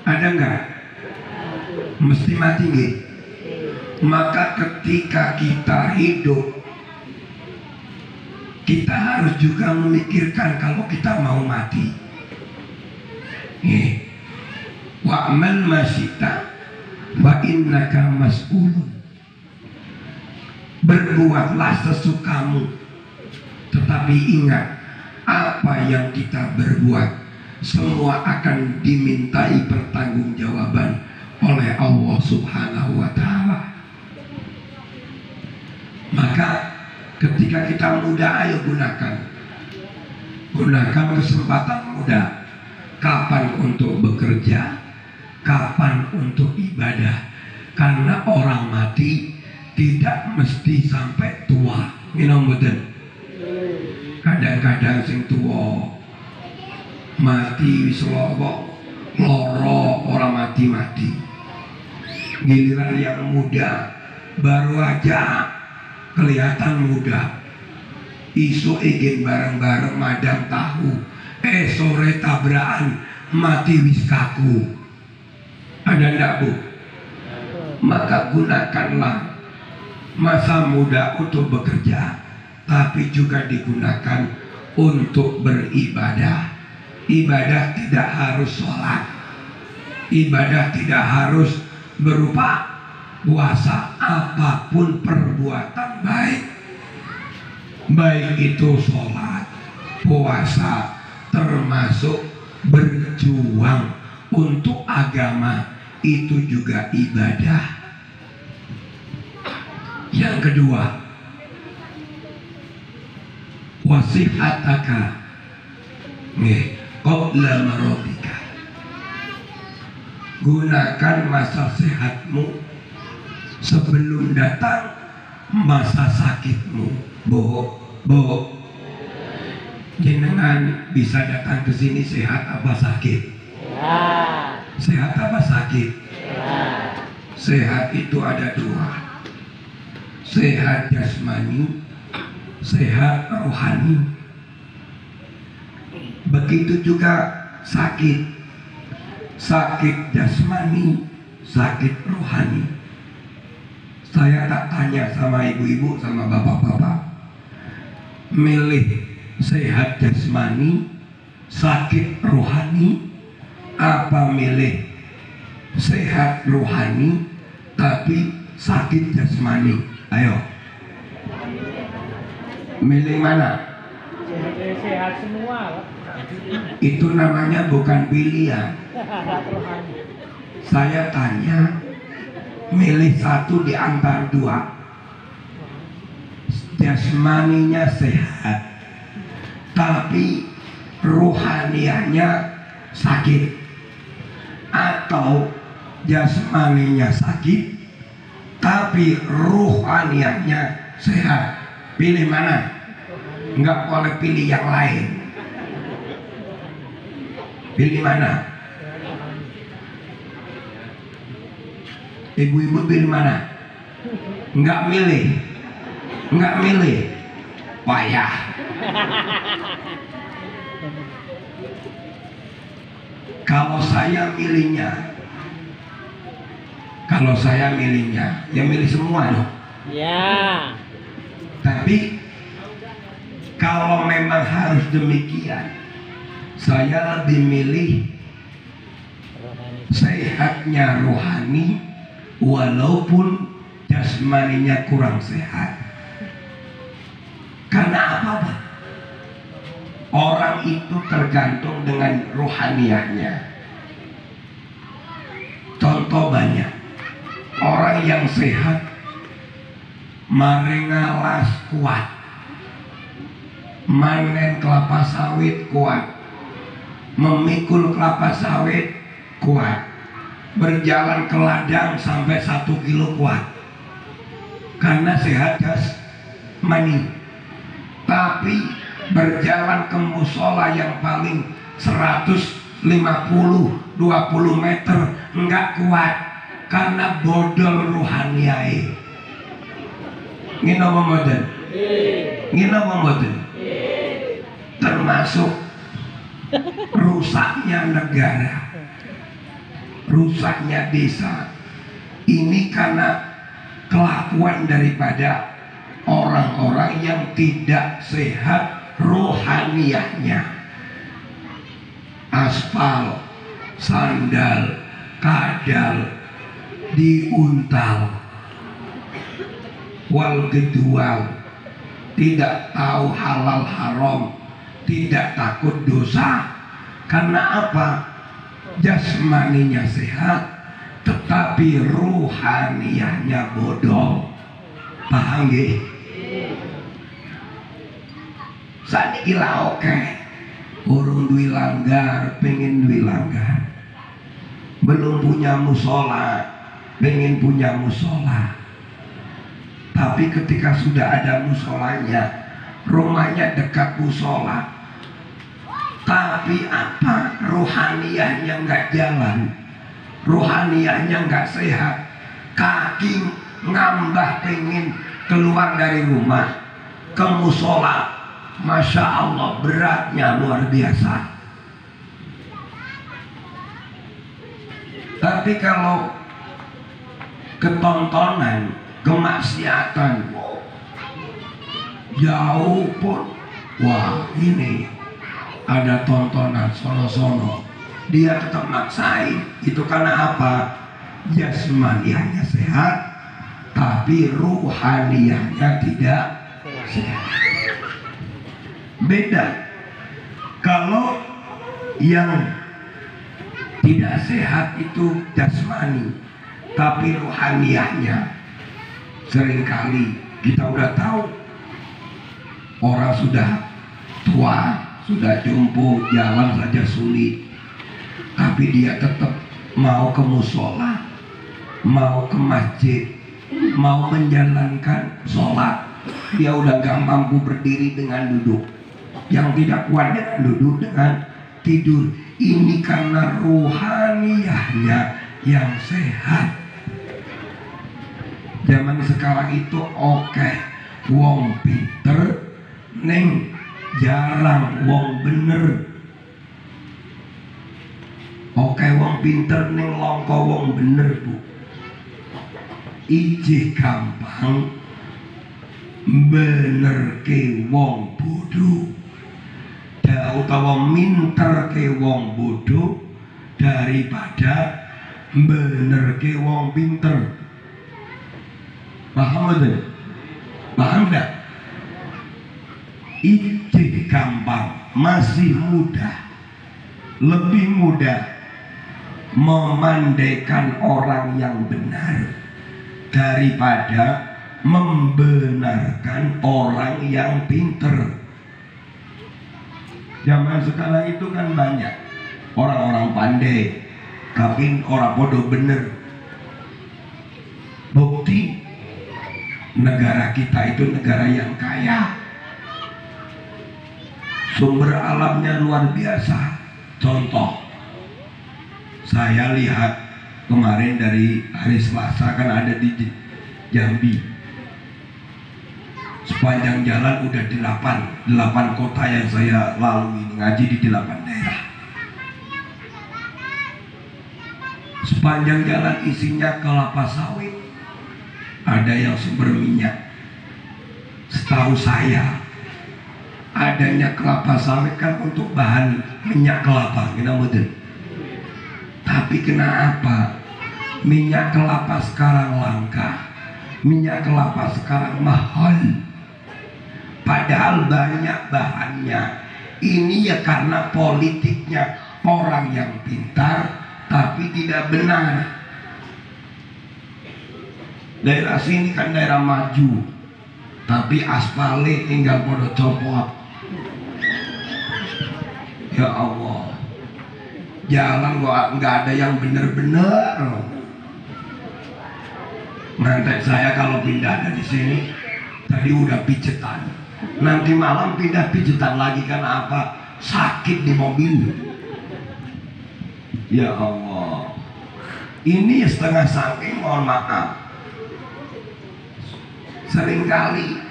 Ada nggak? Mesti mati nggih. Maka ketika kita hidup, kita harus juga memikirkan kalau kita mau mati. Wa'mal masyita wa innaka mas'ulun. Berbuatlah sesukamu, tetapi ingat, apa yang kita berbuat semua akan dimintai pertanggungjawaban oleh Allah Subhanahu wa Ta'ala. Maka ketika kita muda, ayo gunakan kesempatan muda. Kapan untuk bekerja, kapan untuk ibadah. Karena orang mati tidak mesti sampai tua. Kadang-kadang sing tua mati selobok loro, orang mati. Giliran yang muda baru aja kelihatan muda, isu ingin bareng-bareng madang tahu, sore tabrakan mati wis kaku. Ada ndak Bu? Maka gunakanlah masa muda untuk bekerja, tapi juga digunakan untuk beribadah. Ibadah tidak harus sholat, ibadah tidak harus berupa puasa. Apapun perbuatan baik itu sholat, puasa, termasuk berjuang untuk agama, itu juga ibadah. Yang kedua, wasihataka qabla maradika. Gunakan masa sehatmu sebelum datang masa sakitmu. Bo, jenengan bisa datang ke sini sehat apa sakit? Sehat apa sakit? Sehat itu ada dua, sehat jasmani, sehat rohani. Begitu juga sakit jasmani, sakit rohani. Saya tak tanya sama ibu-ibu, sama bapak-bapak, milih sehat jasmani, sakit rohani, apa milih sehat rohani tapi sakit jasmani? Ayo, milih mana? Sehat semua. Itu namanya bukan pilihan. Saya tanya, milih satu di antara dua. Jasmaninya sehat, tapi rohanianya sakit, atau jasmaninya sakit, tapi rohanianya sehat. Pilih mana? Enggak boleh pilih yang lain. Pilih mana? Ibu-ibu pilih mana? Enggak milih. Payah. Kalau saya milihnya, ya milih semua dong. Ya. Tapi kalau memang harus demikian, saya lebih milih sehatnya rohani walaupun jasmaninya kurang sehat. Karena apa? Orang itu tergantung dengan rohaniahnya. Contoh banyak. Orang yang sehat marengalas kuat, manen kelapa sawit kuat, memikul kelapa sawit kuat, berjalan ke ladang sampai 1 kilo kuat, karena sehat jasmani. Tapi berjalan ke musola yang paling 150-20 meter enggak kuat, karena bodol rohaniai. Ngino momoden. Termasuk rusaknya negara. rusaknya desa ini karena kelakuan daripada orang-orang yang tidak sehat rohaniahnya. Aspal, sandal, kadal diuntal, wal gedual, tidak tahu halal haram, tidak takut dosa. Karena apa? Jasmaninya sehat tetapi ruhaniahnya bodoh. Paham gak? Saniki lah oke. Urung duwi langgar, pengen duwi langgar. Belum punya musola, pengen punya musola. Tapi ketika sudah ada musolanya, rumahnya dekat musola, tapi apa? Rohaniahnya nggak jalan, rohaniahnya nggak sehat, kaki ngambah pengen keluar dari rumah ke musola, masya Allah beratnya luar biasa. Tapi kalau ketontonan, kemaksiatan jauh pun, wah ini ada tontonan sono-sono, dia tetap maksain. Itu karena apa? Jasmaniahnya sehat tapi ruhaniahnya tidak sehat. Beda kalau yang tidak sehat itu jasmani tapi rohaniahnya. Seringkali kita udah tahu orang sudah tua, sudah jompo, jalan saja sulit, tapi dia tetap mau ke musola, mau ke masjid, mau menjalankan sholat. Dia udah gak mampu berdiri dengan duduk, yang tidak kuat dengan duduk, dengan tidur. Ini karena rohaniahnya yang sehat. Zaman sekarang itu oke, wong pinter neng jarang wong bener. Oke, wong pinter neng longko wong bener bu. Ijih gampang bener ke wong bodoh, utawa minter ke wong bodoh daripada bener ke wong pinter. Paham betul? Paham enggak? Ijih gampang, masih mudah, lebih mudah memandaikan orang yang benar daripada membenarkan orang yang pinter. Zaman sekarang itu kan banyak orang-orang pandai tapi orang bodoh bener. Bukti negara kita itu negara yang kaya, sumber alamnya luar biasa. Contoh, saya lihat kemarin dari hari Selasa kan ada di Jambi, sepanjang jalan udah 8 kota yang saya lalui, ngaji di 8 daerah. Sepanjang jalan isinya kelapa sawit, ada yang sumber minyak. Setahu saya adanya kelapa sawit kan untuk bahan minyak kelapa, betul. Tapi kenapa minyak kelapa sekarang langka, minyak kelapa sekarang mahal, padahal banyak bahannya? Ini ya karena politiknya orang yang pintar tapi tidak benar. Daerah sini kan daerah maju, tapi aspalnya tinggal pada copot. Ya Allah, jalan kok nggak ada yang bener-bener. Nanti saya kalau pindah dari sini, tadi udah pijetan, nanti malam pindah pijetan lagi. Karena apa? Sakit di mobil. Ya Allah, ini setengah saking, mohon maaf. Seringkali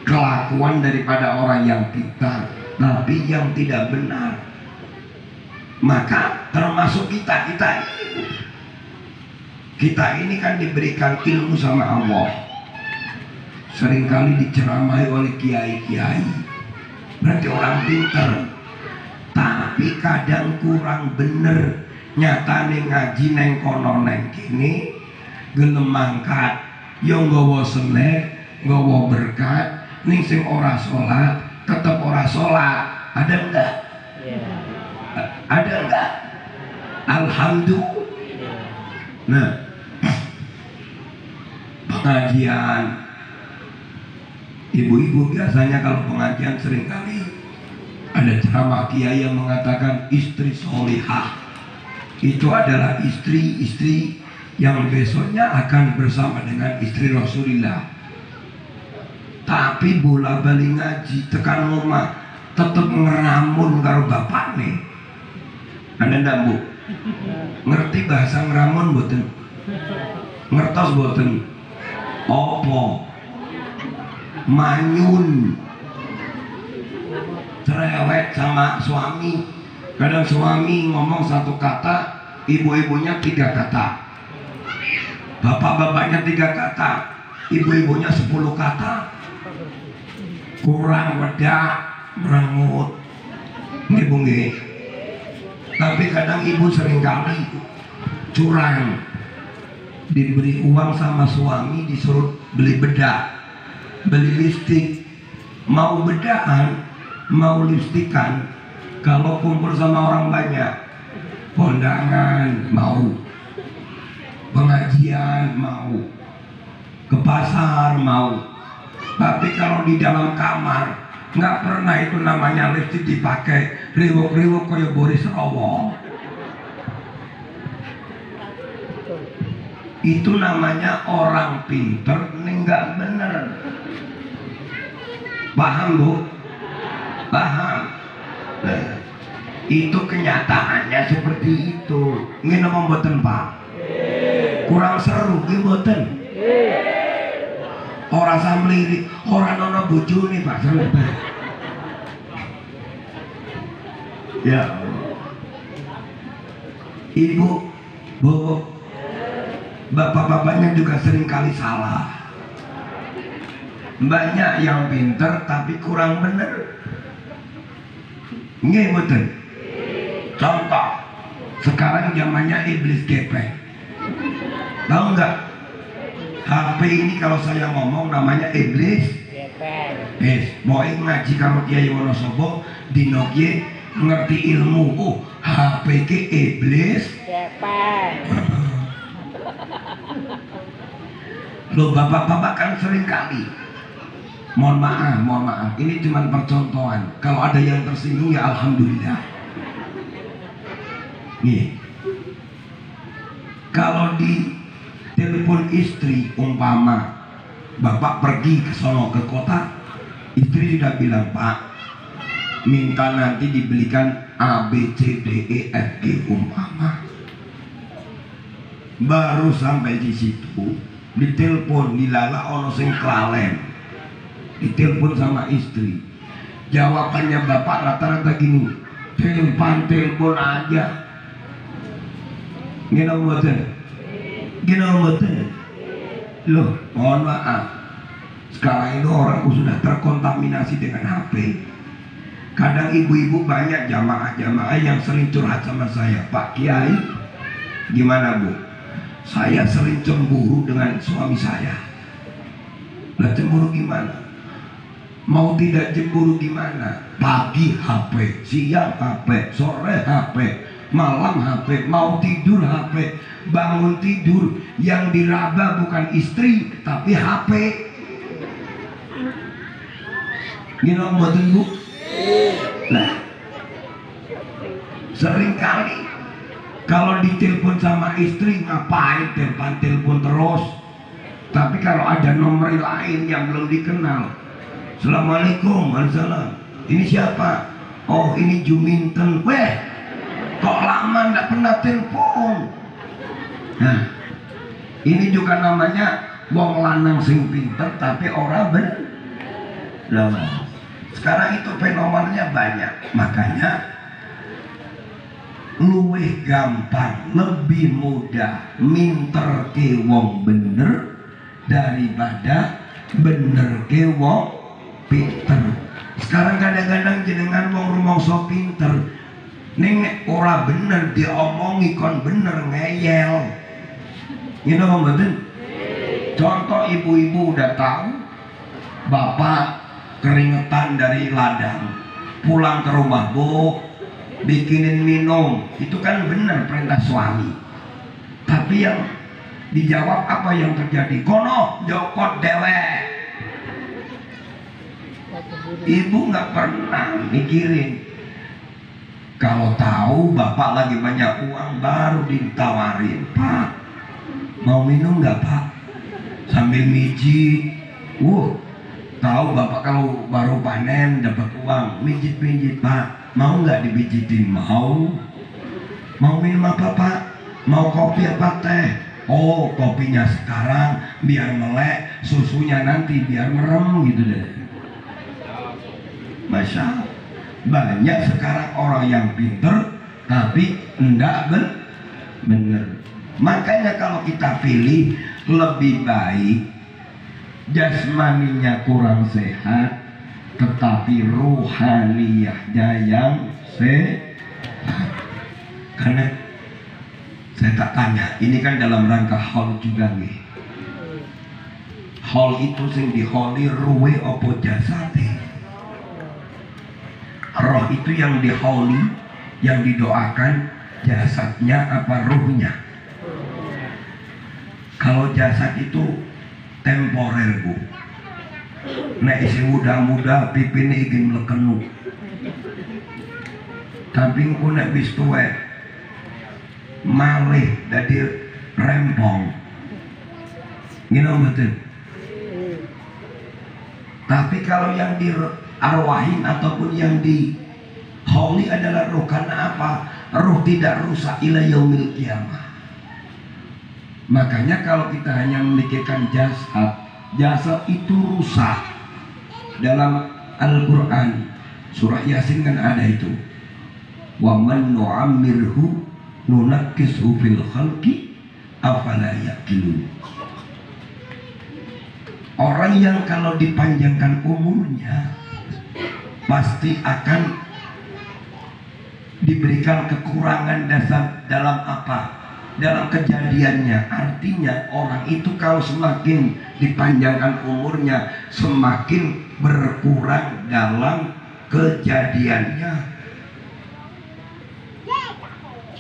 kelakuan daripada orang yang pintar tapi yang tidak benar. Maka termasuk kita ini kan diberikan ilmu sama Allah, seringkali diceramai oleh kiai-kiai, berarti orang pinter, tapi kadang kurang bener. Nyatane ngaji neng kono neng kini gelem mangkat yo nggawa selek, nggawa berkat, ning sing ora sholat tetep ora sholat. Ada enggak? Ada enggak? Alhamdulillah. Nah, pengajian ibu-ibu biasanya kalau pengajian seringkali ada ceramah kiai yang mengatakan istri solihah itu adalah istri-istri yang besoknya akan bersama dengan istri Rasulullah. Tapi bola bali ngaji tekan rumah tetep ngeramun karo bapak nih. Ada ndak bu? Ngerti bahasa ngeramun boten? Ngertos boten? Opo? Manyun, cerewet sama suami. Kadang suami ngomong satu kata, ibu-ibunya 3 kata, bapak-bapaknya 3 kata, ibu-ibunya 10 kata. Kurang wedak, merengut, nggih Bu nggih. Tapi kadang ibu seringkali curang, diberi uang sama suami disuruh beli bedak, beli lipstik, mau bedakan, mau lipstikan. Kalau kumpul sama orang banyak, kondangan mau, pengajian mau, ke pasar mau. Tapi kalau di dalam kamar nggak pernah itu namanya lipstik dipakai riwuk-riwuk kayak Boris Rowo. Itu namanya orang pinter ini nggak bener. Paham bu? Paham? Nah, itu kenyataannya seperti itu. Ini ngomong boten pak, kurang seru ini boten. Orang samlirik, orang nono bojo nih pak sampai. Ya, ibu, bu, bapak-bapaknya juga sering kali salah. Banyak yang pinter tapi kurang bener. Nggih mboten. Contoh, sekarang zamannya iblis gepeng. Tahu nggak? HP ini kalau saya ngomong namanya iblis gepeng. Boy ngaji kalau Kiai Wonosobo di Nokia ngerti ilmu. Oh, HP ke iblis gepeng. Loh bapak-bapak kan sering kali. Mohon maaf, ini cuma percontohan. Kalau ada yang tersinggung ya alhamdulillah. Nih, kalau di telepon istri umpama bapak pergi ke sono ke kota, istri sudah bilang pak, minta nanti dibelikan A B C D E F G umpama. Baru sampai di situ, ditelepon dilala ono sing klalen. Ditelepon sama istri, jawabannya bapak rata-rata gini, telepon aja. Gini mboten. Loh, mohon maaf. Sekarang itu orang sudah terkontaminasi dengan HP. Kadang ibu-ibu banyak jamaah-jamaah yang sering curhat sama saya, Pak Kiai, gimana bu? Saya sering cemburu dengan suami saya. Lah cemburu gimana? Mau tidak cemburu gimana? Pagi HP, siang HP, sore HP, malam HP, mau tidur HP, bangun tidur yang diraba bukan istri tapi HP. Gini mboten bu? Nah, seringkali kalau ditelepon sama istri ngapain telepon terus? Tapi kalau ada nomor lain yang belum dikenal, Assalamualaikum, waalaikumsalam. Ini siapa? Oh ini Juminten. Weh, kok lama nggak pernah telepon? Nah, ini juga namanya wong lanang sing pinter tapi orang bener. Sekarang itu fenomenanya banyak, makanya luwih gampang, lebih mudah minter ke wong bener daripada bener ke wong pinter. Sekarang kadang-kadang jenengan wong rumangsa pinter, ning nek ora bener diomongi kon bener ngeyel. Gitu kan betul? Contoh ibu-ibu udah tahu bapak keringetan dari ladang, pulang ke rumah, bu bikinin minum, itu kan benar perintah suami. Tapi yang dijawab apa yang terjadi? Kono jokot dewek. Ibu nggak pernah mikirin. Kalau tahu bapak lagi banyak uang baru ditawarin, Pak mau minum nggak Pak? Sambil mijit. Tahu bapak kalau baru panen dapat uang, mijit-mijit, Pak mau nggak dipijitin? Mau minum apa Pak? Mau kopi apa teh? Oh kopinya sekarang biar melek, susunya nanti biar merem gitu deh. Masya Allah. Banyak sekarang orang yang pinter tapi enggak bener. Makanya kalau kita pilih, lebih baik jasmaninya kurang sehat tetapi ruhaniyahnya yang sehat. Karena saya tak tanya, ini kan dalam rangka haul juga nih. Haul itu sing diholi ruwe opo jasate. Roh itu yang dihauli, yang didoakan, jasadnya apa ruhnya? Kalau jasad itu temporer, bu. Nek isi muda-muda pipine ingin melekenu. Tapi engko nek wis tuwek malih dadi rempong. Gini betul. Tapi kalau yang diarwahin ataupun yang dihauli adalah ruh, karena apa? Ruh tidak rusak ila yaumil qiyamah. Makanya kalau kita hanya memikirkan jasad itu rusak. Dalam Al-Quran surah Yasin kan ada itu, wa man nu'ammirhu nunakkishu fil khalqi afala yaqilun. Orang yang kalau dipanjangkan umurnya pasti akan diberikan kekurangan dasar dalam apa? Dalam kejadiannya. Artinya orang itu kalau semakin dipanjangkan umurnya, semakin berkurang dalam kejadiannya.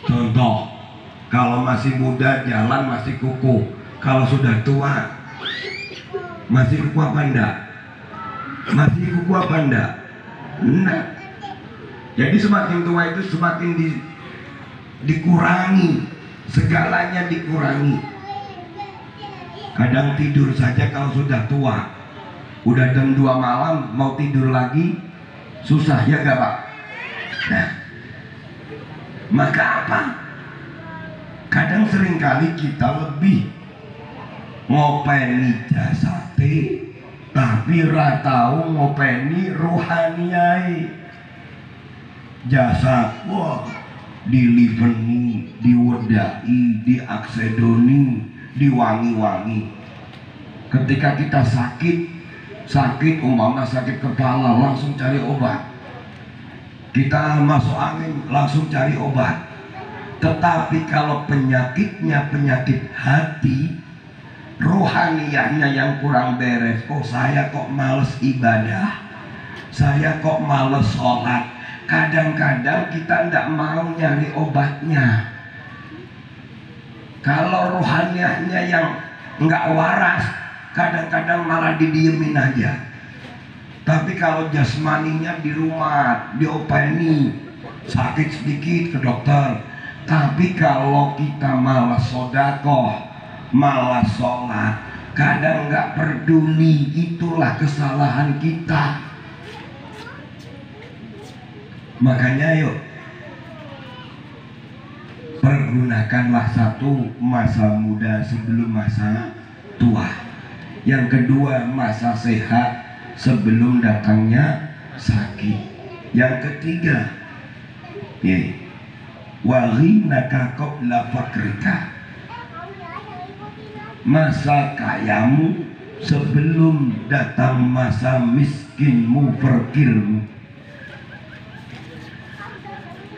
Contoh, kalau masih muda jalan masih kukuh, kalau sudah tua masih kukuh apa enggak? Masih kukuh apa enggak? Enggak. Jadi semakin tua itu semakin dikurangi, segalanya dikurangi. Kadang tidur saja kalau sudah tua, udah jam 2 malam mau tidur lagi susah, ya gak Pak? Nah, maka apa? Kadang seringkali kita lebih ngopeni jasate tapi ra tau ngopeni rohaniyai. Jasad, wah, diliveni, diwedai, diaksedoni, diwangi-wangi. Ketika kita sakit umpama sakit kepala langsung cari obat. Kita masuk angin langsung cari obat. Tetapi kalau penyakitnya penyakit hati, rohaniyahnya yang kurang beres, oh saya kok males ibadah, saya kok males sholat. Kadang-kadang kita tidak mau nyari obatnya. Kalau rohaniyahnya yang nggak waras, kadang-kadang malah didiemin aja. Tapi kalau jasmaninya di rumah, diopeni, sakit sedikit ke dokter. Tapi kalau kita malas sodakoh, malas sholat, kadang nggak peduli, itulah kesalahan kita. Makanya yuk, pergunakanlah satu masa muda sebelum masa tua. Yang kedua masa sehat sebelum datangnya sakit. Yang ketiga, wa ghinaka qabla fakrika. Masa kayamu sebelum datang masa miskinmu, fakirmu.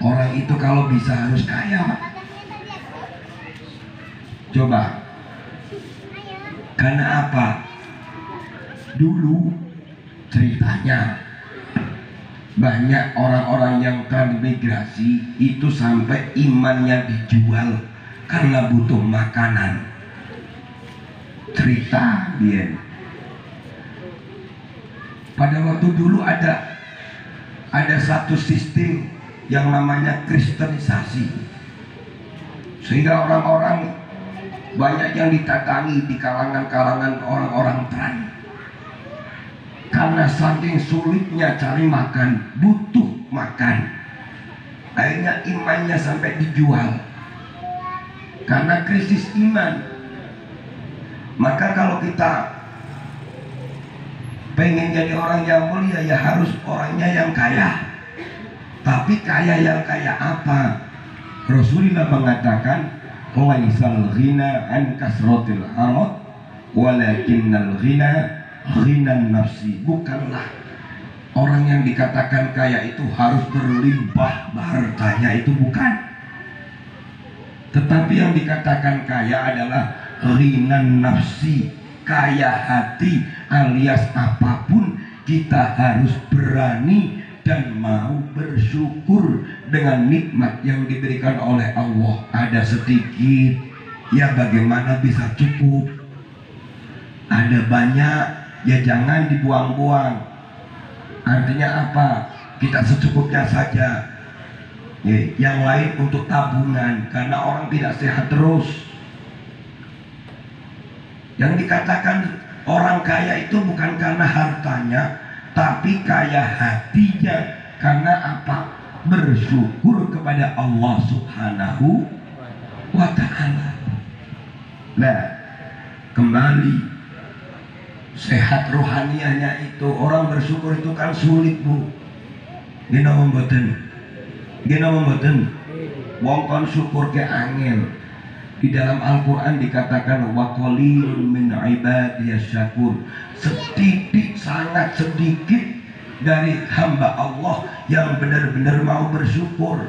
Orang itu kalau bisa harus kaya, Pak. Coba. Karena apa? Dulu ceritanya banyak orang-orang yang transmigrasi itu sampai imannya dijual karena butuh makanan. Cerita dia. Pada waktu dulu ada satu sistem yang namanya kristenisasi, sehingga orang-orang banyak yang ditatangi di kalangan-kalangan orang-orang tran. Karena saking sulitnya cari makan, butuh makan, akhirnya imannya sampai dijual karena krisis iman. Maka kalau kita pengen jadi orang yang mulia, ya harus orangnya yang kaya. Tapi kaya yang kaya apa? Rasulullah mengatakan, laisal ghina an kasratil arad walakinnal ghina ghinan nafsi. Bukanlah orang yang dikatakan kaya itu harus berlimpah hartanya, itu bukan. Tetapi yang dikatakan kaya adalah ghinan nafsi, kaya hati, alias apapun kita harus berani dan mau bersyukur dengan nikmat yang diberikan oleh Allah. Ada sedikit, ya bagaimana bisa cukup. Ada banyak, ya jangan dibuang-buang. Artinya apa? Kita secukupnya saja. Yang lain untuk tabungan, karena orang tidak sehat terus. Yang dikatakan orang kaya itu bukan karena hartanya, tapi kaya hatinya. Karena apa? Bersyukur kepada Allah Subhanahu wa ta'ala. Nah, kembali sehat rohanianya itu, orang bersyukur itu kan sulit, Bu. Gina memboten wong kon syukur ke angin. Di dalam Al-Quran dikatakan wa qalilun min ibadiyas syakur. Sedikit, sangat sedikit dari hamba Allah yang benar-benar mau bersyukur.